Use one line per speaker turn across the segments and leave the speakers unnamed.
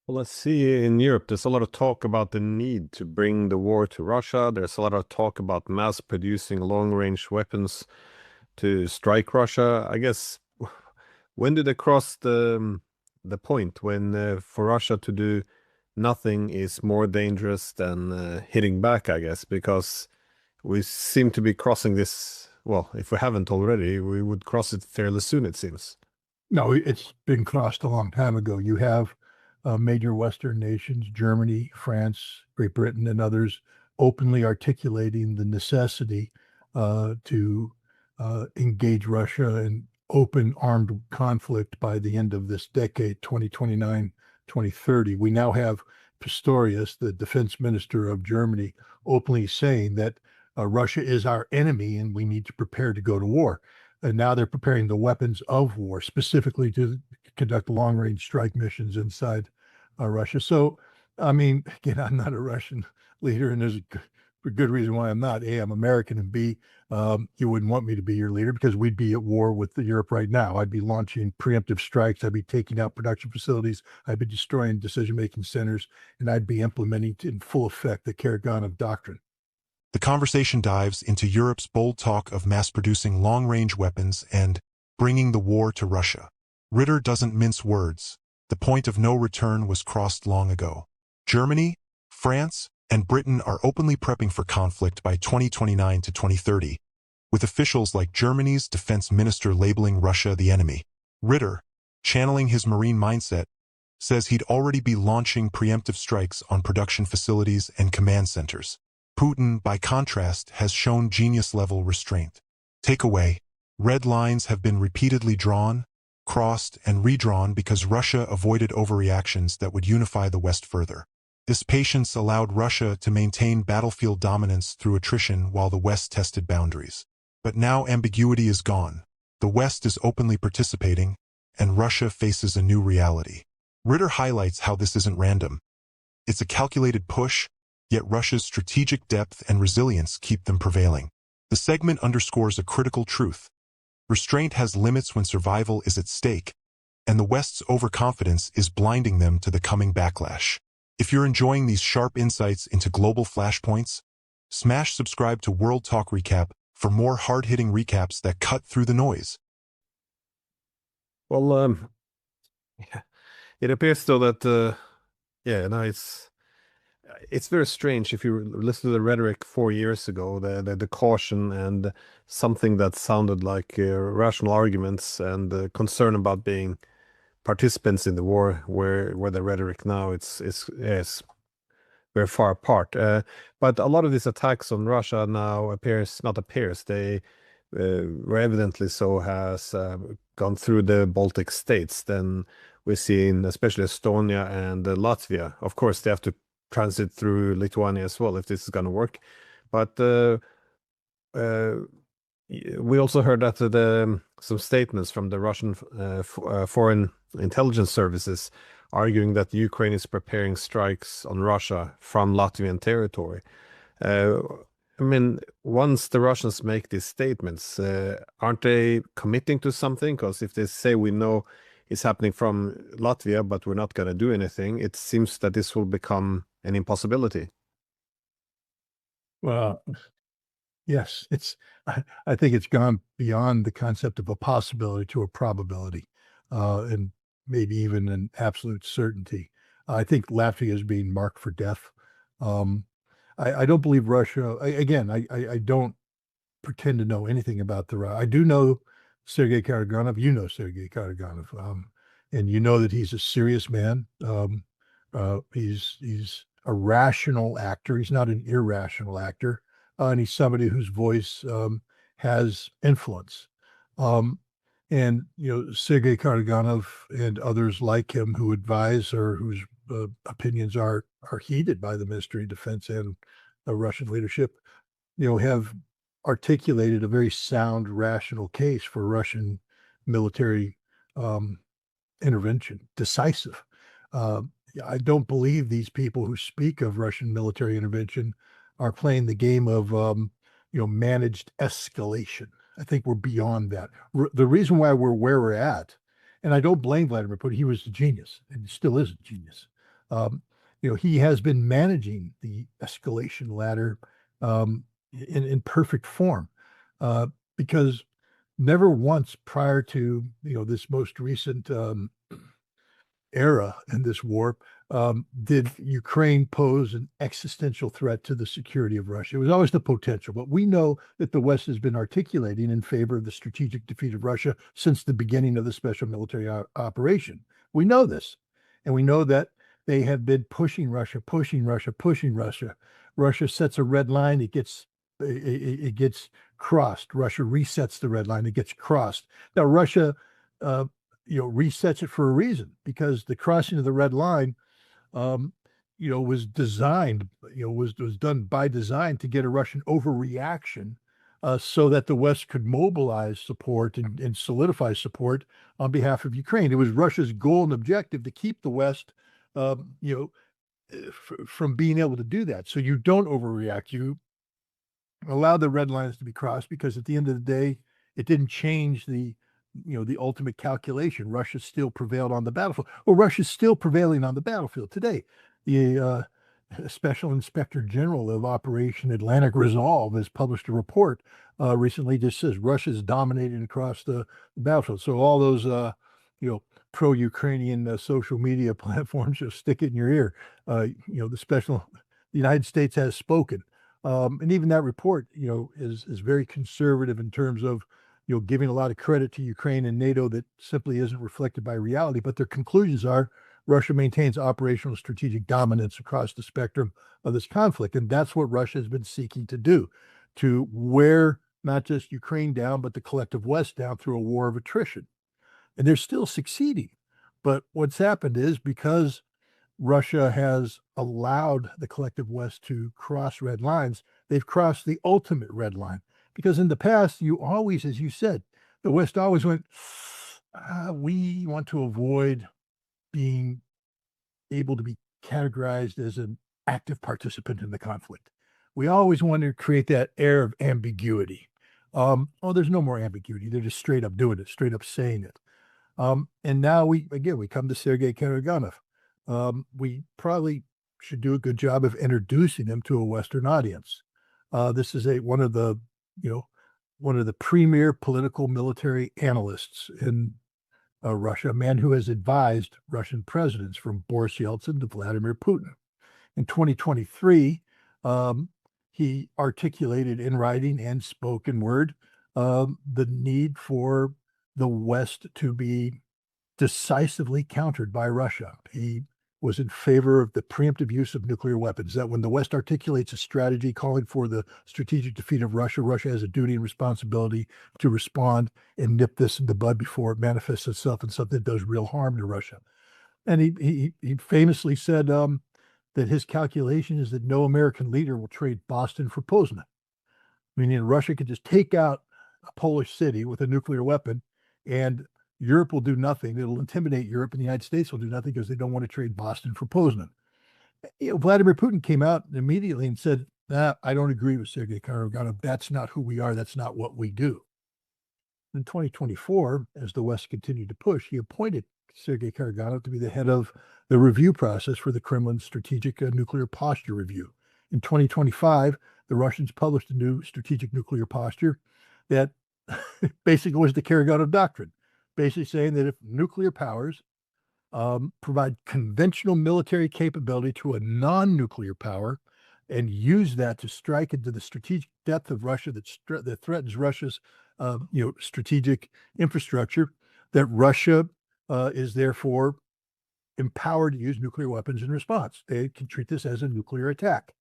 Well, let's see. In Europe, there's a lot of talk about the need to bring the war to Russia. There's a lot of talk about mass producing long-range weapons to strike Russia. I guess when did they cross the point when for Russia to do nothing is more dangerous than hitting back, I guess, because we seem to be crossing this. Well, if we haven't already, we would cross it fairly soon, it seems.
No, it's been crossed a long time ago. You have major Western nations, Germany, France, Great Britain, and others openly articulating the necessity to engage Russia in open armed conflict by the end of this decade, 2029, 2030. We now have Pistorius, the defense minister of Germany, openly saying that Russia is our enemy and we need to prepare to go to war. And now they're preparing the weapons of war specifically to conduct long range strike missions inside Russia. So, I mean, again, I'm not a Russian leader, and there's a good reason why I'm not. A, I'm American, and B, you wouldn't want me to be your leader because we'd be at war with Europe right now. I'd be launching preemptive strikes. I'd be taking out production facilities. I'd be destroying decision making centers, and I'd be implementing in full effect the Karaganov doctrine.
The conversation dives into Europe's bold talk of mass-producing long-range weapons and bringing the war to Russia. Ritter doesn't mince words. The point of no return was crossed long ago. Germany, France, and Britain are openly prepping for conflict by 2029 to 2030, with officials like Germany's defense minister labeling Russia the enemy. Ritter, channeling his Marine mindset, says he'd already be launching preemptive strikes on production facilities and command centers. Putin, by contrast, has shown genius-level restraint. Takeaway: red lines have been repeatedly drawn, crossed, and redrawn because Russia avoided overreactions that would unify the West further. This patience allowed Russia to maintain battlefield dominance through attrition while the West tested boundaries. But now ambiguity is gone. The West is openly participating, and Russia faces a new reality. Ritter highlights how this isn't random. It's a calculated push, yet Russia's strategic depth and resilience keep them prevailing. The segment underscores a critical truth. Restraint has limits when survival is at stake, and the West's overconfidence is blinding them to the coming backlash. If you're enjoying these sharp insights into global flashpoints, smash subscribe to World Talk Recap for more hard-hitting recaps that cut through the noise.
Well, it appears though that yeah, no, it's very strange if you listen to the rhetoric 4 years ago, the caution and something that sounded like rational arguments and concern about being participants in the war, where the rhetoric now it's very far apart. But a lot of these attacks on Russia now they were evidently so has gone through the Baltic states. Then we're seeing especially Estonia and Latvia. Of course, they have to transit through Lithuania as well if this is going to work. But uh, we also heard that some statements from the Russian foreign intelligence services arguing that Ukraine is preparing strikes on Russia from Latvian territory. Uh, I mean, once the Russians make these statements, aren't they committing to something? Because if they say we know it's happening from Latvia, but we're not going to do anything, it seems that this will become an impossibility.
Well, yes, I think it's gone beyond the concept of a possibility to a probability, and maybe even an absolute certainty. I think Latvia is being marked for death. Um, I don't believe Russia. Again, I don't pretend to know anything about I do know Sergei Karaganov. You know Sergei Karaganov, and you know that he's a serious man. He's a rational actor. He's not an irrational actor, and he's somebody whose voice has influence. Um, and Sergei Karaganov and others like him who advise or whose opinions are heeded by the Ministry of Defense and the Russian leadership, have articulated a very sound, rational case for Russian military um, intervention, decisive. Uh, I don't believe these people who speak of Russian military intervention are playing the game of managed escalation. I think we're beyond that. The reason why we're where we're at, and I don't blame Vladimir Putin, he was a genius and still is a genius. He has been managing the escalation ladder in perfect form, because never once prior to this most recent era in this war did Ukraine pose an existential threat to the security of Russia. It was always the potential, but we know that the West has been articulating in favor of the strategic defeat of Russia since the beginning of the special military operation. We know this, and we know that they have been pushing Russia, pushing Russia, pushing Russia. Russia sets a red line, it gets crossed. Russia resets the red line, it gets crossed. Now Russia resets it for a reason, because the crossing of the red line was designed, was done by design to get a Russian overreaction, so that the West could mobilize support and solidify support on behalf of Ukraine. It was Russia's goal and objective to keep the West, from being able to do that. So you don't overreact. You allow the red lines to be crossed, because at the end of the day, it didn't change the ultimate calculation. Russia still prevailed on the battlefield. Well, Russia's still prevailing on the battlefield today. The Special Inspector General of Operation Atlantic Resolve has published a report recently that says Russia's dominating across the battlefield. So all those pro-Ukrainian social media platforms, just stick it in your ear. The United States has spoken. And even that report, is very conservative in terms of, giving a lot of credit to Ukraine and NATO that simply isn't reflected by reality. But their conclusions are Russia maintains operational strategic dominance across the spectrum of this conflict. And that's what Russia has been seeking to do, to wear not just Ukraine down, but the collective West down through a war of attrition. And they're still succeeding. But what's happened is, because Russia has allowed the collective West to cross red lines, they've crossed the ultimate red line. Because in the past, you always, as you said, the West always went, we want to avoid being able to be categorized as an active participant in the conflict. We always want to create that air of ambiguity. There's no more ambiguity. They're just straight up doing it, straight up saying it. And now we come to Sergei Karaganov. We probably should do a good job of introducing him to a Western audience. This is one of the premier political military analysts in Russia, a man who has advised Russian presidents from Boris Yeltsin to Vladimir Putin. In 2023, he articulated in writing and spoken word the need for the West to be decisively countered by Russia. He was in favor of the preemptive use of nuclear weapons, that when the West articulates a strategy calling for the strategic defeat of Russia, Russia has a duty and responsibility to respond and nip this in the bud before it manifests itself in something that does real harm to Russia. And he famously said that his calculation is that no American leader will trade Boston for Poznan, meaning Russia could just take out a Polish city with a nuclear weapon, and Europe will do nothing. It'll intimidate Europe, and the United States will do nothing because they don't want to trade Boston for Poznan. Vladimir Putin came out immediately and said, I don't agree with Sergei Karaganov. That's not who we are. That's not what we do. In 2024, as the West continued to push, he appointed Sergei Karaganov to be the head of the review process for the Kremlin's strategic nuclear posture review. In 2025, the Russians published a new strategic nuclear posture that basically was the Karaganov doctrine, basically saying that if nuclear powers provide conventional military capability to a non-nuclear power and use that to strike into the strategic depth of Russia that threatens Russia's strategic infrastructure, that Russia is therefore empowered to use nuclear weapons in response. They can treat this as a nuclear attack.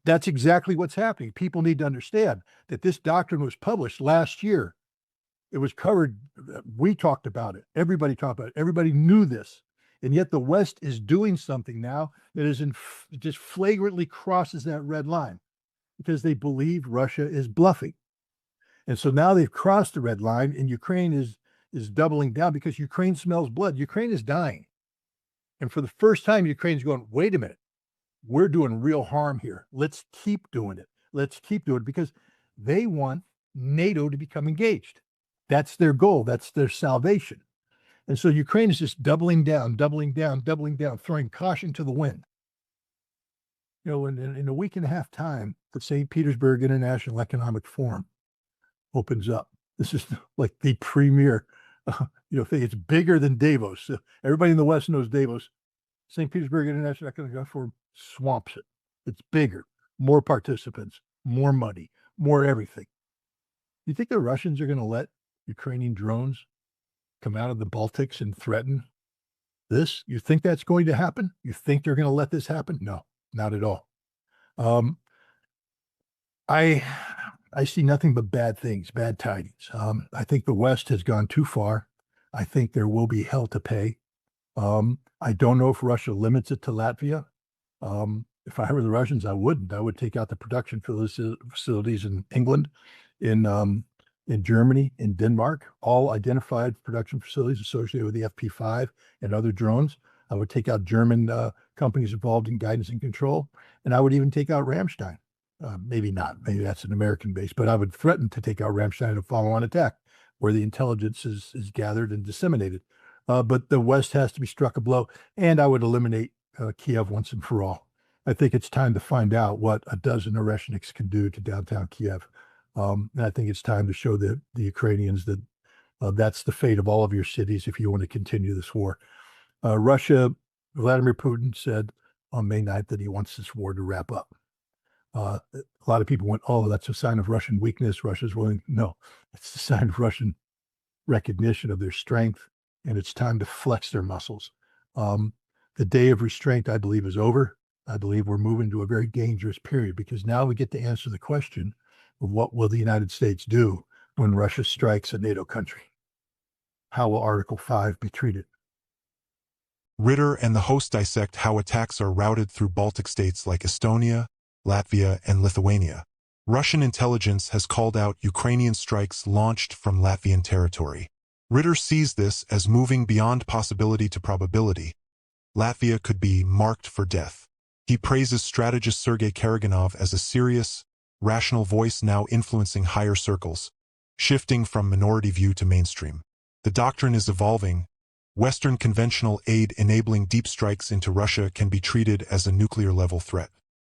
That's exactly what's happening. People need to understand that this doctrine was published last year. It was covered. We talked about it. Everybody talked about it. Everybody knew this. And yet the West is doing something now that is just flagrantly crosses that red line, because they believe Russia is bluffing. And so now they've crossed the red line, and Ukraine is doubling down because Ukraine smells blood. Ukraine is dying. And for the first time, Ukraine's going, wait a minute, we're doing real harm here. Let's keep doing it. Let's keep doing it, because they want NATO to become engaged. That's their goal. That's their salvation. And so Ukraine is just doubling down, throwing caution to the wind. In a week and a half time, the St. Petersburg International Economic Forum opens up. This is like the premier, thing. It's bigger than Davos. Everybody in the West knows Davos. St. Petersburg International Economic Forum swamps it. It's bigger, more participants, more money, more everything. You think the Russians are going to let Ukrainian drones come out of the Baltics and threaten this? You think that's going to happen? You think they're going to let this happen? No, not at all. I see nothing but bad things, bad tidings. I think the West has gone too far. I think there will be hell to pay. I don't know if Russia limits it to Latvia. If I were the Russians, I wouldn't. I would take out the production facilities in England, in Germany, in Denmark, all identified production facilities associated with the FP5 and other drones. I would take out German companies involved in guidance and control, and I would even take out Ramstein. Maybe not. Maybe that's an American base, but I would threaten to take out Ramstein in a follow-on attack where the intelligence is gathered and disseminated. But the West has to be struck a blow, and I would eliminate Kiev once and for all. I think it's time to find out what a dozen Oreshniks can do to downtown Kiev. And I think it's time to show the Ukrainians that that's the fate of all of your cities if you want to continue this war. Russia, Vladimir Putin said on May 9th that he wants this war to wrap up. A lot of people went, oh, that's a sign of Russian weakness. Russia's willing. No, it's a sign of Russian recognition of their strength, and it's time to flex their muscles. The day of restraint, I believe, is over. I believe we're moving to a very dangerous period because now we get to answer the question of what will the United States do when Russia strikes a NATO country? How will Article 5 be treated?
Ritter and the host dissect how attacks are routed through Baltic states like Estonia, Latvia, and Lithuania. Russian intelligence has called out Ukrainian strikes launched from Latvian territory. Ritter sees this as moving beyond possibility to probability. Latvia could be marked for death. He praises strategist Sergei Karaganov as a serious, rational voice now influencing higher circles, shifting from minority view to mainstream. The doctrine is evolving. Western conventional aid enabling deep strikes into Russia can be treated as a nuclear-level threat.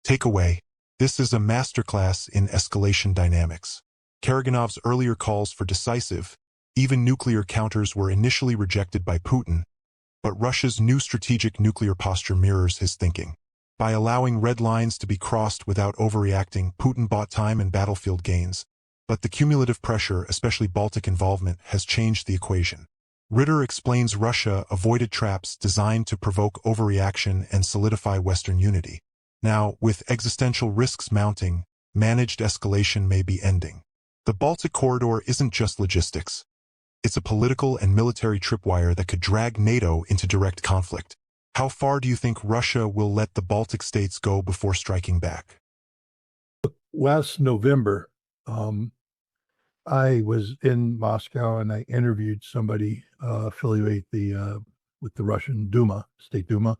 Takeaway: this is a masterclass in escalation dynamics. Karaganov's earlier calls for decisive, even nuclear counters were initially rejected by Putin, but Russia's new strategic nuclear posture mirrors his thinking. By allowing red lines to be crossed without overreacting, Putin bought time and battlefield gains, but the cumulative pressure, especially Baltic involvement, has changed the equation. Ritter explains Russia avoided traps designed to provoke overreaction and solidify Western unity. Now, with existential risks mounting, managed escalation may be ending. The Baltic corridor isn't just logistics. It's a political and military tripwire that could drag NATO into direct conflict. How far do you think Russia will let the Baltic states go before striking back?
Last November, I was in Moscow and I interviewed somebody affiliated with the Russian Duma, State Duma,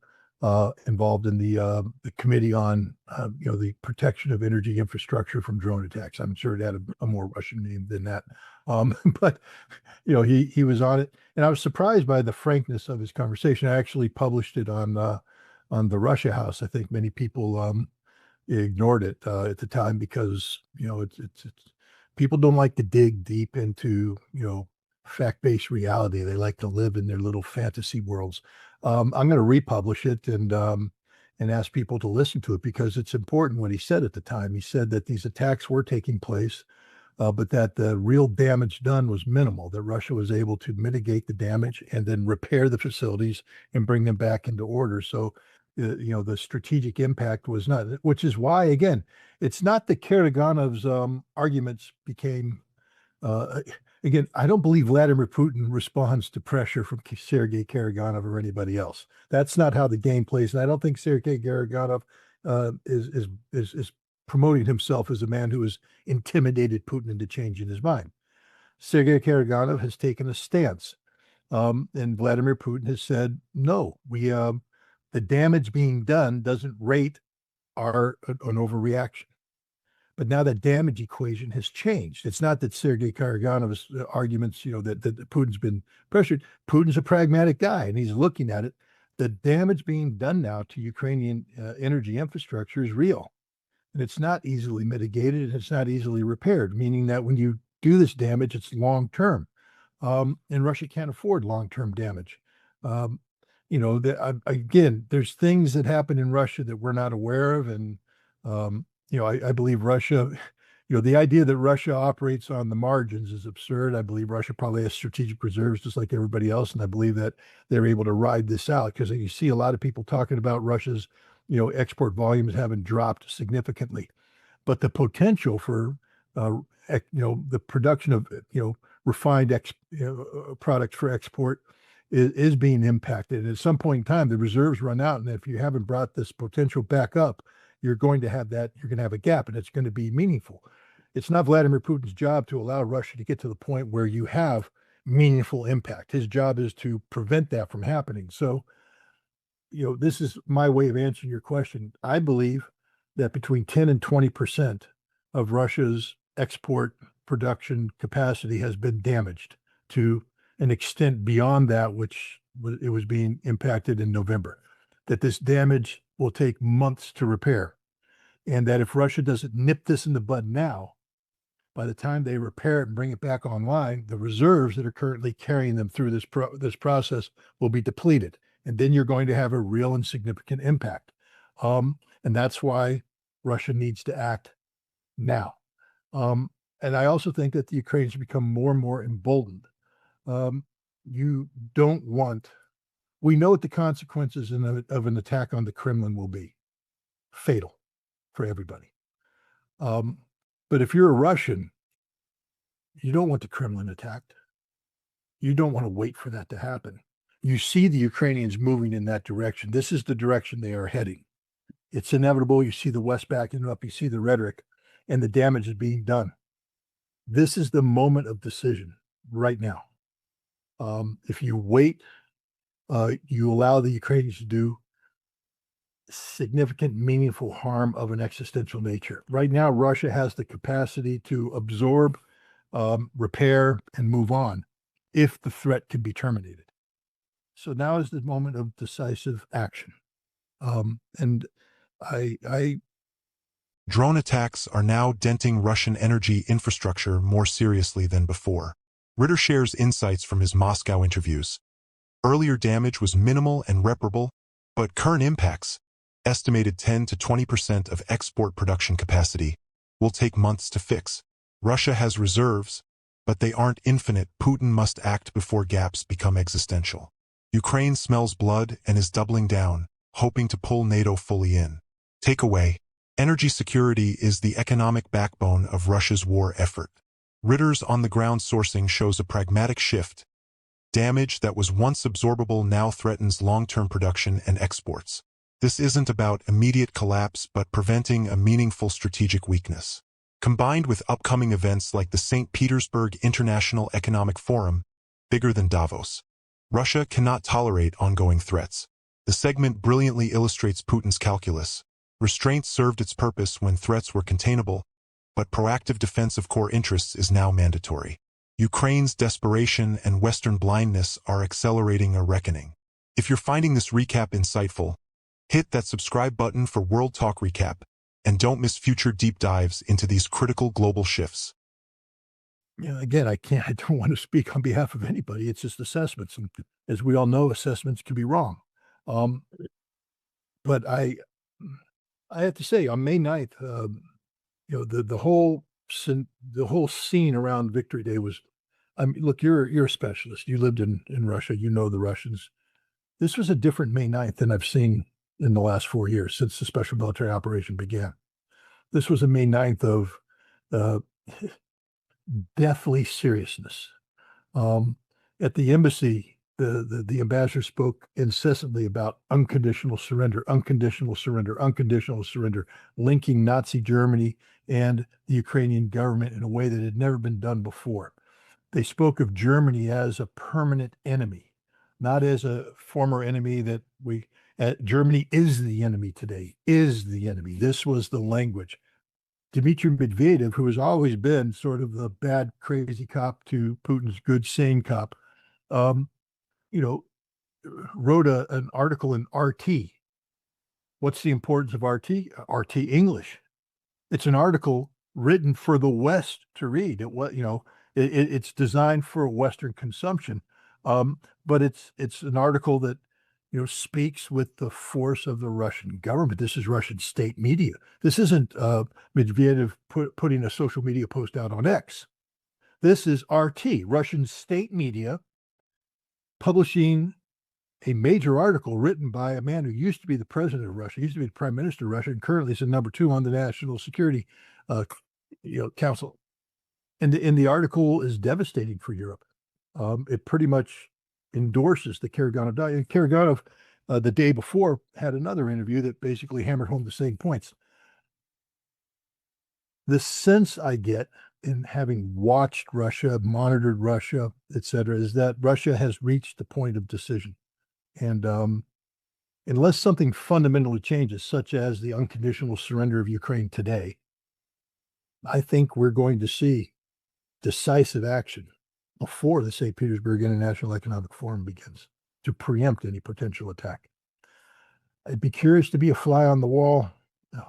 involved in the committee on the protection of energy infrastructure from drone attacks. I'm sure it had a more Russian name than that, but he was on it, and I was surprised by the frankness of his conversation. I actually published it on the Russia House. I think many people ignored it at the time because it's people don't like to dig deep into fact-based reality. They like to live in their little fantasy worlds. I'm going to republish it and ask people to listen to it because it's important. What he said at the time, he said that these attacks were taking place, but that the real damage done was minimal, that Russia was able to mitigate the damage and then repair the facilities and bring them back into order. So, the strategic impact was not, which is why, again, it's not that Karaganov's arguments became, again, I don't believe Vladimir Putin responds to pressure from Sergei Karaganov or anybody else. That's not how the game plays. And I don't think Sergei Karaganov is promoting himself as a man who has intimidated Putin into changing his mind. Sergei Karaganov has taken a stance. And Vladimir Putin has said, no, the damage being done doesn't rate an overreaction. But now that damage equation has changed. It's not that Sergei Karaganov's arguments, that Putin's been pressured. Putin's a pragmatic guy, and he's looking at it. The damage being done now to Ukrainian energy infrastructure is real, and it's not easily mitigated, and it's not easily repaired, meaning that when you do this damage, it's long term. And Russia can't afford long term damage. Again, there's things that happen in Russia that we're not aware of, and I believe Russia, the idea that Russia operates on the margins is absurd. I believe Russia probably has strategic reserves just like everybody else, and I believe that they're able to ride this out, because you see a lot of people talking about Russia's, export volumes having dropped significantly, but the potential for, the production of, refined products for export is being impacted. And at some point in time, the reserves run out, and if you haven't brought this potential back up, you're going to have a gap, and it's going to be meaningful. It's not Vladimir Putin's job to allow Russia to get to the point where you have meaningful impact. His job is to prevent that from happening. So, this is my way of answering your question. I believe that between 10 and 20% of Russia's export production capacity has been damaged to an extent beyond that which it was being impacted in November, that this damage will take months to repair, and that if Russia doesn't nip this in the bud now, by the time they repair it and bring it back online, the reserves that are currently carrying them through this process will be depleted, and then you're going to have a real and significant impact. And that's why Russia needs to act now. And I also think that the Ukrainians become more and more emboldened. You don't want, we know what the consequences of an attack on the Kremlin will be: fatal for everybody. But if you're a Russian, you don't want the Kremlin attacked. You don't want to wait for that to happen. You see the Ukrainians moving in that direction. This is the direction they are heading. It's inevitable. You see the West backing up, you see the rhetoric, and the damage is being done. This is the moment of decision right now. If you wait, you allow the Ukrainians to do significant, meaningful harm of an existential nature. Right now, Russia has the capacity to absorb, repair, and move on if the threat can be terminated. So now is the moment of decisive action. And I
Drone attacks are now denting Russian energy infrastructure more seriously than before. Ritter shares insights from his Moscow interviews. Earlier damage was minimal and reparable, but current impacts, estimated 10 to 20% of export production capacity, will take months to fix. Russia has reserves, but they aren't infinite. Putin must act before gaps become existential. Ukraine smells blood and is doubling down, hoping to pull NATO fully in. Takeaway: energy security is the economic backbone of Russia's war effort. Ritter's on-the-ground sourcing shows a pragmatic shift. Damage that was once absorbable now threatens long-term production and exports. This isn't about immediate collapse but preventing a meaningful strategic weakness. Combined with upcoming events like the St. Petersburg International Economic Forum, bigger than Davos, Russia cannot tolerate ongoing threats. The segment brilliantly illustrates Putin's calculus. Restraint served its purpose when threats were containable, but proactive defense of core interests is now mandatory. Ukraine's desperation and Western blindness are accelerating a reckoning. If you're finding this recap insightful, hit that subscribe button for World Talk Recap, and don't miss future deep dives into these critical global shifts.
Again, I don't want to speak on behalf of anybody. It's just assessments. And as we all know, assessments can be wrong. But I have to say, on May 9th, the whole scene around Victory Day was, look, you're a specialist. You lived in Russia. You know the Russians. This was a different May 9th than I've seen in the last 4 years since the special military operation began. This was a May 9th of deathly seriousness. At the embassy, the ambassador spoke incessantly about unconditional surrender, unconditional surrender, unconditional surrender, linking Nazi Germany and the Ukrainian government in a way that had never been done before. They spoke of Germany as a permanent enemy, not as a former enemy that Germany is the enemy today, is the enemy. This was the language. Dmitry Medvedev, who has always been sort of the bad, crazy cop to Putin's good, sane cop, um, you know, wrote an article in RT. What's the importance of RT? RT English. It's an article written for the West to read. It's designed for Western consumption, but it's an article that speaks with the force of the Russian government. This is Russian state media. This isn't Medvedev putting a social media post out on X. This is RT, Russian state media, publishing a major article written by a man who used to be the president of Russia, used to be the prime minister of Russia, and currently is the number 2 on the National Security Council. And the article is devastating for Europe. It pretty much endorses the Karaganov diet. Karaganov, the day before, had another interview that basically hammered home the same points. The sense I get in having watched Russia, monitored Russia, etc., is that Russia has reached the point of decision. And unless something fundamentally changes, such as the unconditional surrender of Ukraine today, I think we're going to see decisive action before the St. Petersburg International Economic Forum begins to preempt any potential attack. I'd be curious to be a fly on the wall,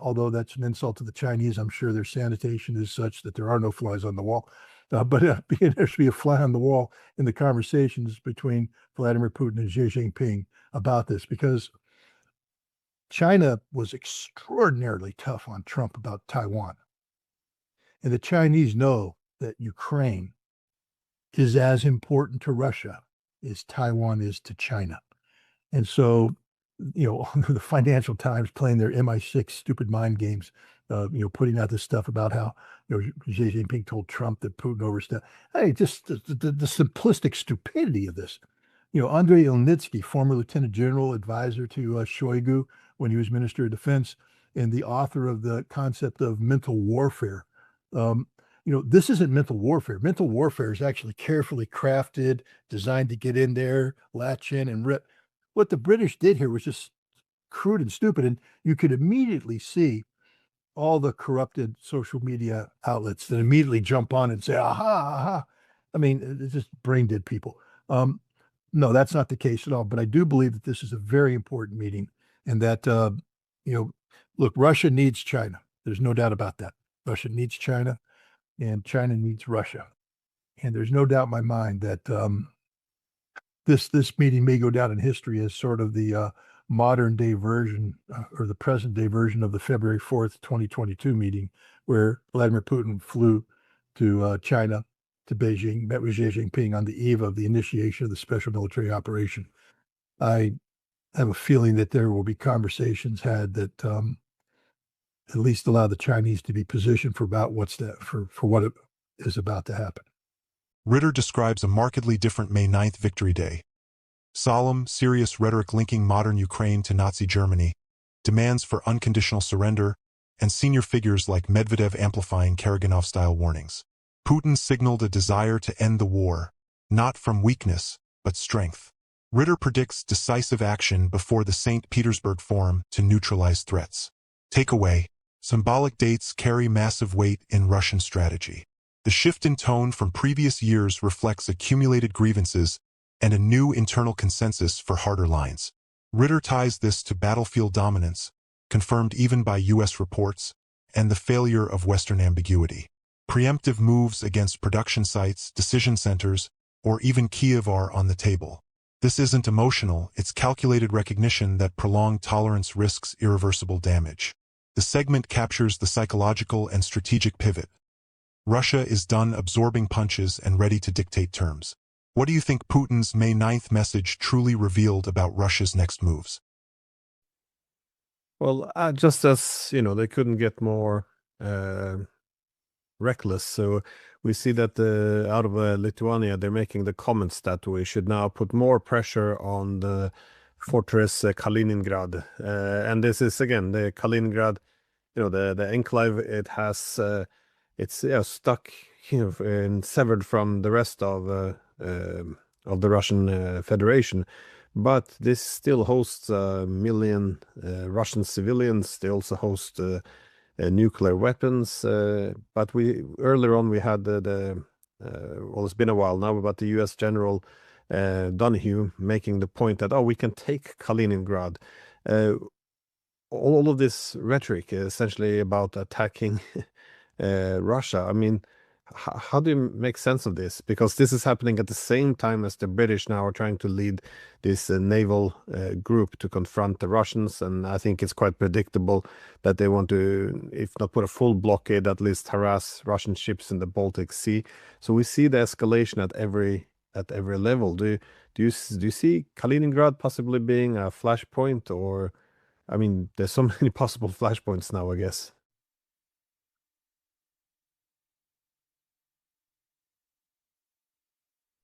although that's an insult to the Chinese. I'm sure their sanitation is such that there are no flies on the wall. But there should be a fly on the wall in the conversations between Vladimir Putin and Xi Jinping about this, because China was extraordinarily tough on Trump about Taiwan. And the Chinese know that Ukraine is as important to Russia as Taiwan is to China. And so, the Financial Times playing their MI6 stupid mind games, putting out this stuff about how, Xi Jinping told Trump that Putin overstepped. Hey, just the simplistic stupidity of this. Andrei Ilnitsky, former lieutenant general advisor to Shoigu when he was Minister of Defense, and the author of the concept of mental warfare. This isn't mental warfare. Mental warfare is actually carefully crafted, designed to get in there, latch in, and rip. What the British did here was just crude and stupid, and you could immediately see all the corrupted social media outlets that immediately jump on and say, aha, aha. I mean, it's just brain dead people. No, that's not the case at all. But I do believe that this is a very important meeting, and that, look, Russia needs China. There's no doubt about that. Russia needs China, and China needs Russia. And there's no doubt in my mind that this meeting may go down in history as sort of the modern day version or the present day version of the February 4th, 2022 meeting, where Vladimir Putin flew to China, to Beijing, met with Xi Jinping on the eve of the initiation of the special military operation. I have a feeling that there will be conversations had that at least allow the Chinese to be positioned for about for what is about to happen.
Ritter describes a markedly different May 9th Victory Day. Solemn, serious rhetoric linking modern Ukraine to Nazi Germany, demands for unconditional surrender, and senior figures like Medvedev amplifying Karaganov-style warnings. Putin signaled a desire to end the war, not from weakness, but strength. Ritter predicts decisive action before the St. Petersburg Forum to neutralize threats. Takeaway: symbolic dates carry massive weight in Russian strategy. The shift in tone from previous years reflects accumulated grievances and a new internal consensus for harder lines. Ritter ties this to battlefield dominance, confirmed even by U.S. reports, and the failure of Western ambiguity. Preemptive moves against production sites, decision centers, or even Kyiv are on the table. This isn't emotional, it's calculated recognition that prolonged tolerance risks irreversible damage. The segment captures the psychological and strategic pivot. Russia is done absorbing punches and ready to dictate terms. What do you think Putin's May 9th message truly revealed about Russia's next moves?
Well, just as, they couldn't get more reckless. So we see that out of Lithuania, they're making the comments that we should now put more pressure on the fortress Kaliningrad. And this is, again, the Kaliningrad, the enclave, it has, it's stuck, and severed from the rest of the Russian Federation. But this still hosts a million Russian civilians. They also host nuclear weapons. But earlier on we had well, it's been a while now, but the U.S. General Donahue making the point that, oh, we can take Kaliningrad. All of this rhetoric is essentially about attacking Russia. I mean, how do you make sense of this? Because this is happening at the same time as the British now are trying to lead this naval group to confront the Russians. And I think it's quite predictable that they want to, if not put a full blockade, at least harass Russian ships in the Baltic Sea. So we see the escalation at every level. Do you see Kaliningrad possibly being a flashpoint? Or, I mean, there's so many possible flashpoints now, I guess.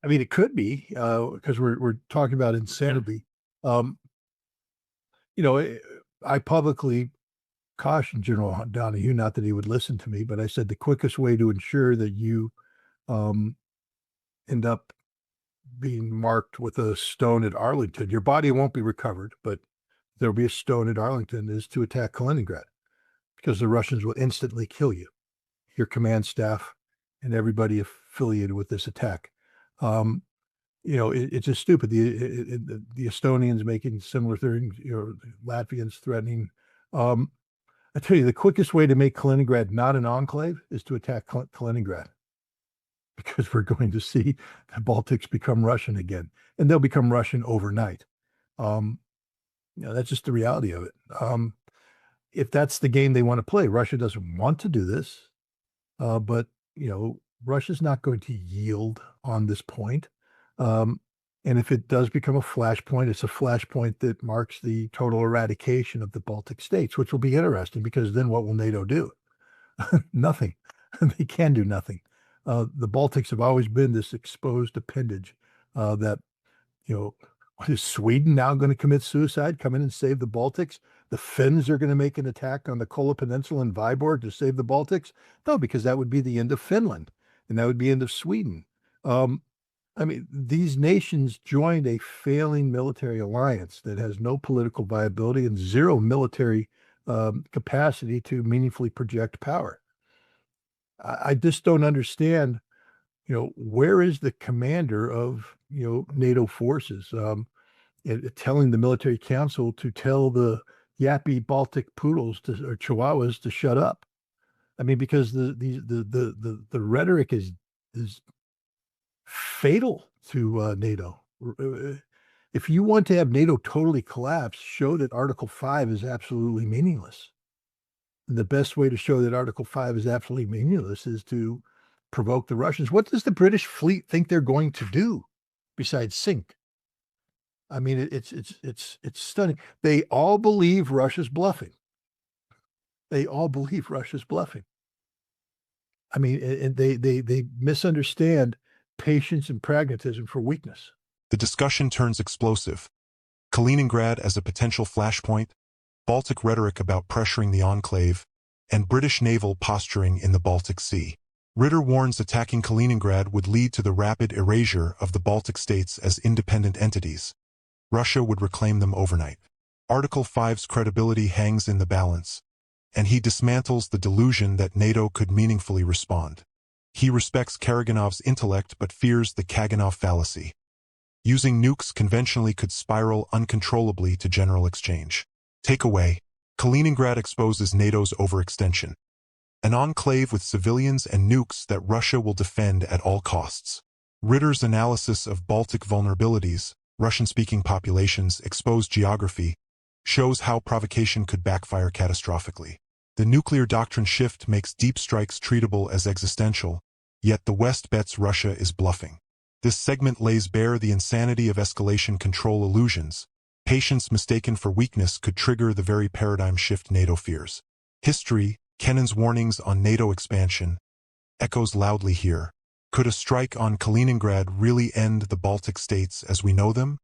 I mean, it could be because we're talking about insanity. You know, I publicly cautioned General Donahue, not that he would listen to me, but I said the quickest way to ensure that you end up being marked with a stone at Arlington, your body won't be recovered, but there'll be a stone at Arlington, is to attack Kaliningrad, because the Russians will instantly kill you, your command staff, and everybody affiliated with this attack. You know, it's just stupid. The Estonians making similar things, you know, Latvians threatening. I tell you, the quickest way to make Kaliningrad not an enclave is to attack Kaliningrad, because we're going to see the Baltics become Russian again, and they'll become Russian overnight. You know, that's just the reality of it. If that's the game they want to play, Russia doesn't want to do this, but you know, Russia's not going to yield on this point. And if it does become a flashpoint, it's a flashpoint that marks the total eradication of the Baltic states, which will be interesting, because then what will NATO do? Nothing. They can do nothing. The Baltics have always been this exposed appendage that, you know, is Sweden now going to commit suicide, come in and save the Baltics? The Finns are going to make an attack on the Kola Peninsula and Viborg to save the Baltics? No, because that would be the end of Finland, and that would be the end of Sweden. I mean, these nations joined a failing military alliance that has no political viability and zero military capacity to meaningfully project power. I just don't understand, you know, where is the commander of, you know, NATO forces telling the military council to tell the yappy Baltic poodles or chihuahuas to shut up? I mean, because the rhetoric is fatal to NATO. If you want to have NATO totally collapse, show that Article 5 is absolutely meaningless. And the best way to show that Article 5 is absolutely meaningless is to provoke the Russians. What does the British fleet think they're going to do besides sink? I mean, it's stunning. They all believe Russia's bluffing. They all believe Russia's bluffing. I mean, and they misunderstand patience and pragmatism for weakness.
The discussion turns explosive. Kaliningrad as a potential flashpoint, Baltic rhetoric about pressuring the enclave, and British naval posturing in the Baltic Sea. Ritter warns attacking Kaliningrad would lead to the rapid erasure of the Baltic states as independent entities. Russia would reclaim them overnight. Article 5's credibility hangs in the balance, and he dismantles the delusion that NATO could meaningfully respond. He respects Karaginov's intellect but fears the Kaganov fallacy. Using nukes conventionally could spiral uncontrollably to general exchange. Takeaway: Kaliningrad exposes NATO's overextension. An enclave with civilians and nukes that Russia will defend at all costs. Ritter's analysis of Baltic vulnerabilities, Russian-speaking populations, exposed geography, shows how provocation could backfire catastrophically. The nuclear doctrine shift makes deep strikes treatable as existential, yet the West bets Russia is bluffing. This segment lays bare the insanity of escalation control illusions. Patience mistaken for weakness could trigger the very paradigm shift NATO fears. History, Kennan's warnings on NATO expansion, echoes loudly here. Could a strike on Kaliningrad really end the Baltic states as we know them?